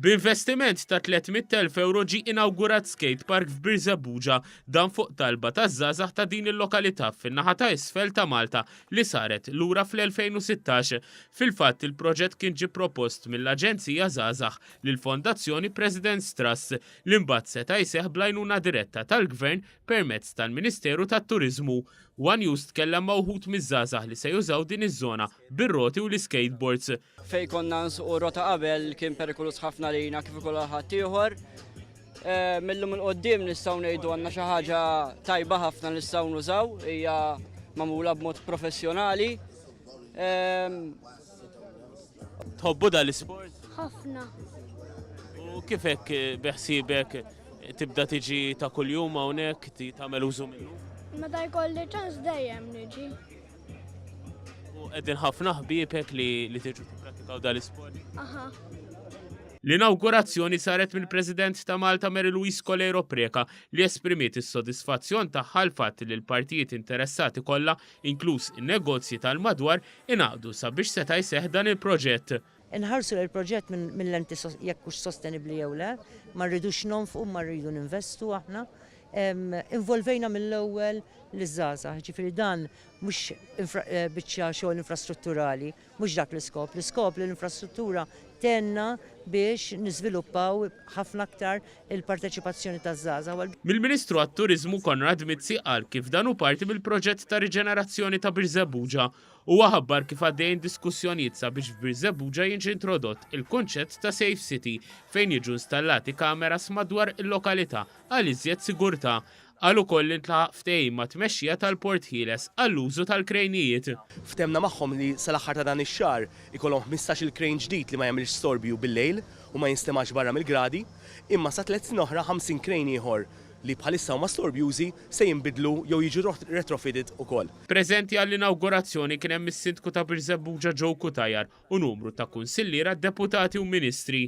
B'investiment ta' 300,000 euro ġie inawgurat skate park f'Birzebbuġa dan fuq talba taż-żgħażagħ ta' din il-lokalità fin-naħa ta' isfel ta' Malta li saret lura fl-2016. Fil-fatt il-proġett kien ġie propost mill-Aġenzija Żgħażagħ lill-Fondazzjoni President's Trust li mbagħad seta' jseħħ bl-għajnuna diretta tal-Gvern permezz tal-Ministeru tat-Turiżmu. One News tkellem ma' wħud miż-żgħażagħ li se jużaw din iż-żona bir-roti u l-skateboards. Fejn konna nsuqu rota qabel kien perikolus ħafna lejna kif ukoll ħadd ieħor. Millum il-qoddim nistgħu ngħidu għandna xi ħaġa tajba ħafna nistgħu nużaw, hija magħmula b'mod professjonali. Tħobbu dal-isport? ħafna. U kif hekk beħsiebek tibda tiġi ta' kuljum hawnhekk tagħmel użu minnu? Meta jkolli ċans dejjem niġi. U qegħdin ħafna ħbiebek li tiġu tippratikaw dal-isport? Aha. L-inawgurazzjoni saret mill-President ta' Malta Mary Louise Colero Preca li esprimiet is-sodisfazzjon tagħha l-fatt li l-partijiet interessati kollha, inkluż in-negozji tal-madwar, ingħaqdu sabiex seta' jseħħ dan il-proġett. Inħarsu l-proġett mill-lenti jekk hux sostenibbli jew le, ma rridux nonfqu, ma rridu ninvestu aħna. Involvejna mill-ewwel l-żgħażagħ, ġifieri dan mhux biċċa xogħol infrastrutturali, mhux dak l-iskop. L-iskop li l-infrastruttura tenna biex niżviluppaw ħafna aktar il-parteċipazzjoni taż-żgħażagħ. Mill-Ministru għat-Turiżmu Konrad Mizzi qal kif dan hu parti mill-proġett ta' riġenerazzjoni ta' Birzebbuġa u ħabbar kif għaddejjin diskussjonijiet sabiex f'Birzebbuġa jiġi introdott il-kunċett ta' Safe City fejn jiġu installati kameras madwar il-lokalità għal iżjed sigurtà. Qal ukoll intlaħaq ftehim ma' tmexxija tal-Port Ħieles għall-użu tal-krejnijiet. Ftemna magħhom li sal-aħħar ta' dan ix-xahar ikollhom 15-il krejn ġdid li ma jagħmilx storbju bil-lejl u ma jinstemax barra mill-gradi, imma sa 3 snin oħra 50 krejn ieħor li bħalissa huma storbjużi se jinbidlu jew jiġu retrofitted ukoll. Preżenti għall-inawgurazzjoni kien hemm is-Sindku ta' Birzebbuġa Joe Kutajar u numru ta' kunsilliera, deputati u ministri.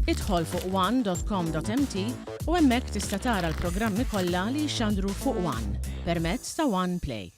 Idħol fuq one.com.mt u hemmhekk tista' tara l-programmi kollha li jxandru fuq One permezz ta' One Play.